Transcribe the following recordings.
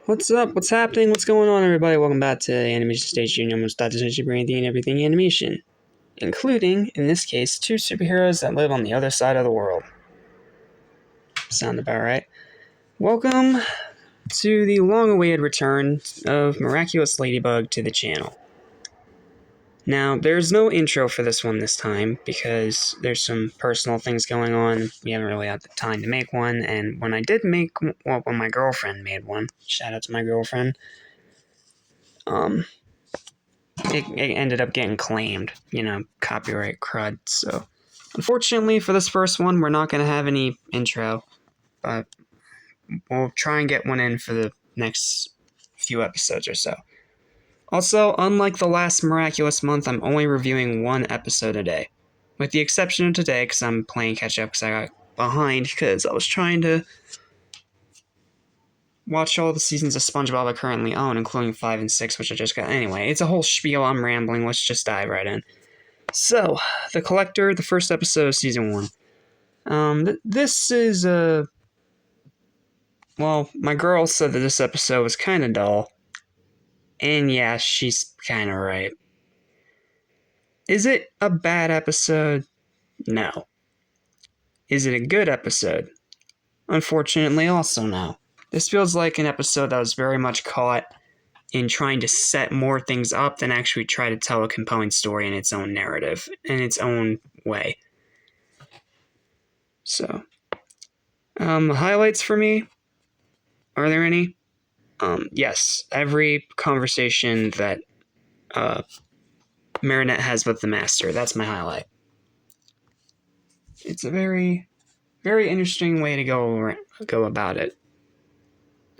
What's up? What's happening? What's going on, everybody? Welcome back to Animation Station. I'm Dr. Senshi bringing anything and everything animation, including, in this case, two superheroes that live on the other side of the world. Sound about right? Welcome to the long-awaited return of Miraculous Ladybug to the channel. Now, there's no intro for this one this time because there's some personal things going on. We haven't really had the time to make one, and when I did make, well, when my girlfriend made one, shout out to my girlfriend, it ended up getting claimed, copyright crud. So, unfortunately, for this first one, we're not going to have any intro, but we'll try and get one in for the next few episodes or so. Also, unlike the last Miraculous month, I'm only reviewing one episode a day, with the exception of today, because I'm playing catch-up because I got behind, because I was trying to watch all the seasons of SpongeBob I currently own, including 5 and 6, which I just got. Anyway, it's a whole spiel. I'm rambling. Let's just dive right in. So, The Collector, the first episode of Season 1. This is well, my girl said that this episode was kind of dull. And yeah, she's kind of right. Is it a bad episode? No. Is it a good episode? Unfortunately, also no. This feels like an episode that was very much caught in trying to set more things up than actually try to tell a compelling story in its own narrative, in its own way. So, highlights for me? Are there any? Yes, every conversation that Marinette has with the Master, that's my highlight. It's a very, very interesting way to go about it.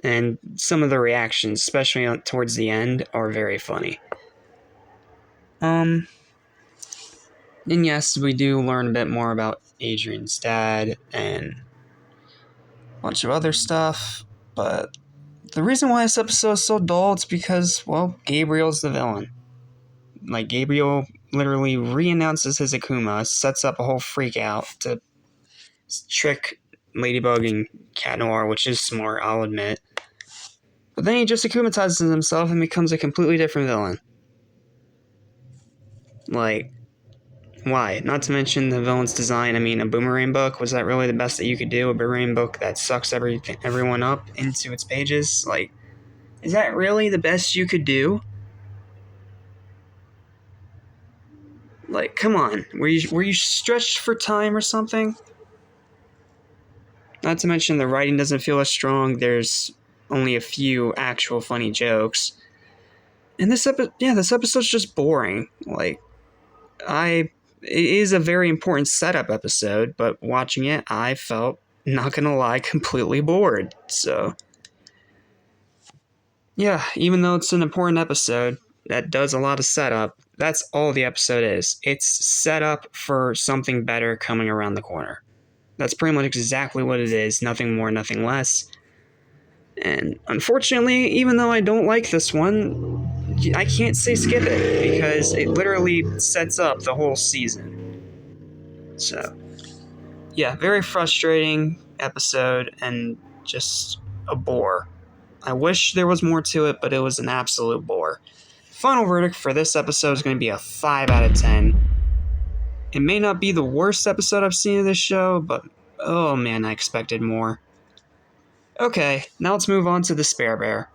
And some of the reactions, especially towards the end, are very funny. And yes, we do learn a bit more about Adrian's dad and a bunch of other stuff, but the reason why this episode is so dull is because, well, Gabriel's the villain. Like, Gabriel literally re-announces his Akuma, sets up a whole freak out to trick Ladybug and Cat Noir, which is smart, I'll admit. But then he just akumatizes himself and becomes a completely different villain. Like, why? Not to mention the villain's design. I mean, a boomerang book, was that really the best that you could do? A boomerang book that sucks everyone up into its pages? Like, is that really the best you could do? Like, come on. Were you stretched for time or something? Not to mention the writing doesn't feel as strong. There's only a few actual funny jokes. And this episode's just boring. Like, it is a very important setup episode, but watching it, I felt, not gonna lie, completely bored. So, yeah, even though it's an important episode that does a lot of setup, that's all the episode is. It's set up for something better coming around the corner. That's pretty much exactly what it is, nothing more, nothing less. And unfortunately, even though I don't like this one, I can't say skip it, because it literally sets up the whole season. So, yeah, very frustrating episode, and just a bore. I wish there was more to it, but it was an absolute bore. Final verdict for this episode is going to be a 5 out of 10. It may not be the worst episode I've seen of this show, but oh man, I expected more. Okay, now let's move on to the Spare Bear.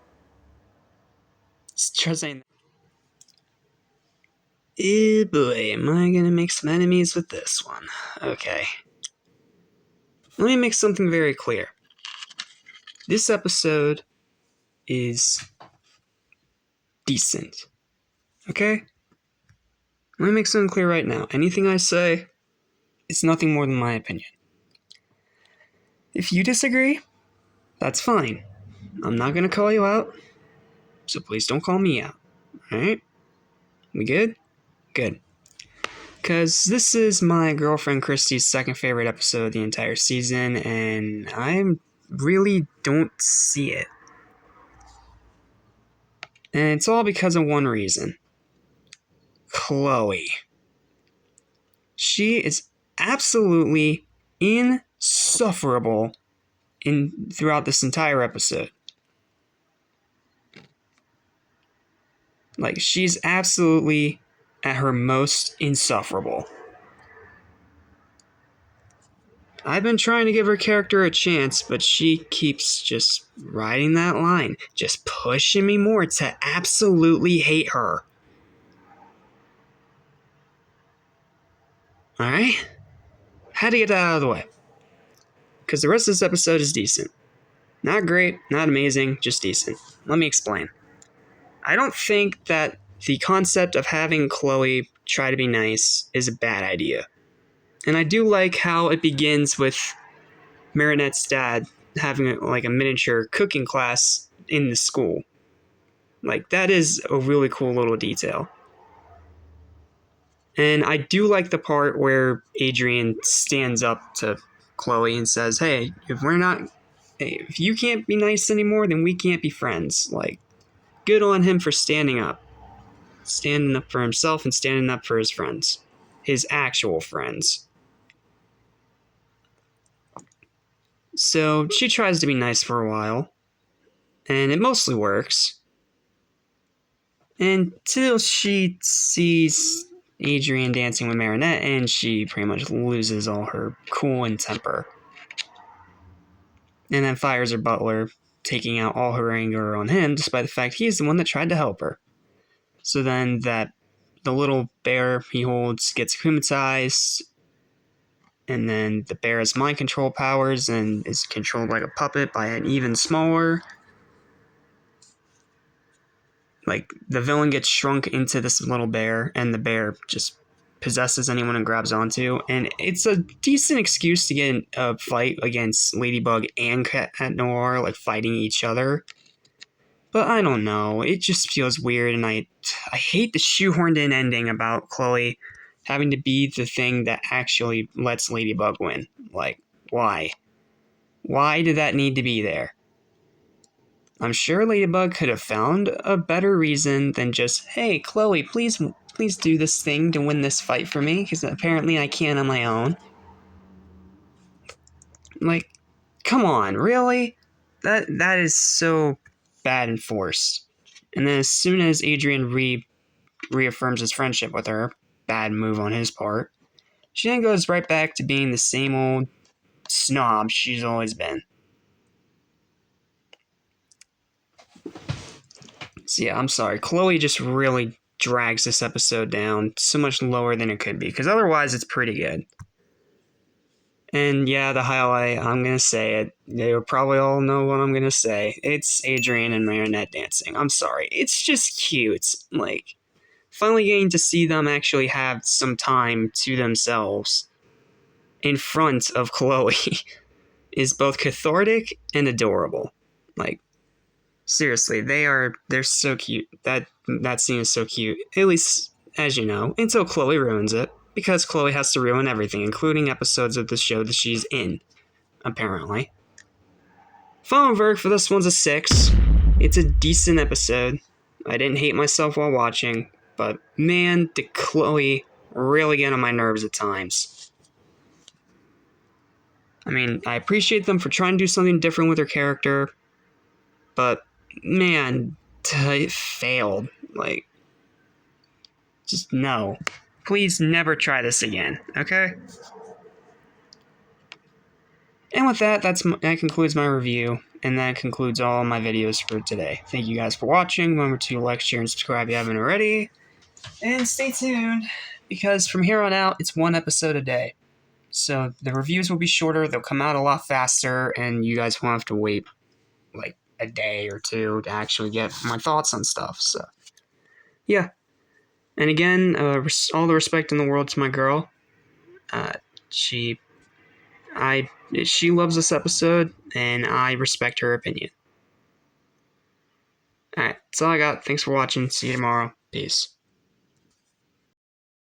Eh boy, am I gonna make some enemies with this one. Okay. Let me make something very clear. This episode is decent. Okay? Let me make something clear right now. Anything I say, it's nothing more than my opinion. If you disagree, that's fine. I'm not gonna call you out, so please don't call me out. Alright? We good? Good. Because this is my girlfriend Christy's second favorite episode of the entire season, and I really don't see it. And it's all because of one reason. Chloe. She is absolutely insufferable throughout this entire episode. Like, she's absolutely at her most insufferable. I've been trying to give her character a chance, but she keeps just riding that line, just pushing me more to absolutely hate her. Alright? Had to get that out of the way. Because the rest of this episode is decent. Not great, not amazing, just decent. Let me explain. I don't think that the concept of having Chloe try to be nice is a bad idea. And I do like how it begins with Marinette's dad having like a miniature cooking class in the school. Like, that is a really cool little detail. And I do like the part where Adrian stands up to Chloe and says, hey, if you can't be nice anymore, then we can't be friends. Like, good on him for standing up for himself and standing up for his friends, his actual friends. So she tries to be nice for a while, and it mostly works, until she sees Adrian dancing with Marinette, and she pretty much loses all her cool and temper. And then fires her butler, taking out all her anger on him, despite the fact he's the one that tried to help her. So then the little bear he holds gets akumatized, and then the bear has mind control powers and is controlled like a puppet by an even smaller. Like, the villain gets shrunk into this little bear, and the bear just possesses anyone it grabs onto. And it's a decent excuse to get in a fight against Ladybug and Cat Noir, like, fighting each other. But I don't know. It just feels weird, and I hate the shoehorned in ending about Chloe having to be the thing that actually lets Ladybug win. Like, why? Why did that need to be there? I'm sure Ladybug could have found a better reason than just, hey, Chloe, please do this thing to win this fight for me, because apparently I can't on my own. Like, come on, really? That is so bad and forced. And then as soon as Adrian reaffirms his friendship with her, bad move on his part, she then goes right back to being the same old snob she's always been. So yeah, I'm sorry. Chloe just really drags this episode down so much lower than it could be, because otherwise it's pretty good. And yeah, the highlight, I'm going to say it. They will probably all know what I'm going to say. It's Adrian and Marinette dancing. I'm sorry. It's just cute. Like, finally getting to see them actually have some time to themselves in front of Chloe is both cathartic and adorable. Like, seriously, they're so cute. That scene is so cute. At least, as you know, until Chloe ruins it. Because Chloe has to ruin everything, including episodes of the show that she's in, apparently. Final verdict for this one's a 6. It's a decent episode. I didn't hate myself while watching, but man, did Chloe really get on my nerves at times. I mean, I appreciate them for trying to do something different with her character, but man, it failed. Like, just no. Please never try this again, okay? And with that, that concludes my review, and that concludes all my videos for today. Thank you guys for watching. Remember to like, share, and subscribe if you haven't already. And stay tuned, because from here on out, it's one episode a day. So the reviews will be shorter, they'll come out a lot faster, and you guys won't have to wait like a day or two to actually get my thoughts on stuff. So, yeah. And again, all the respect in the world to my girl. She loves this episode, and I respect her opinion. Alright, that's all I got. Thanks for watching. See you tomorrow. Peace.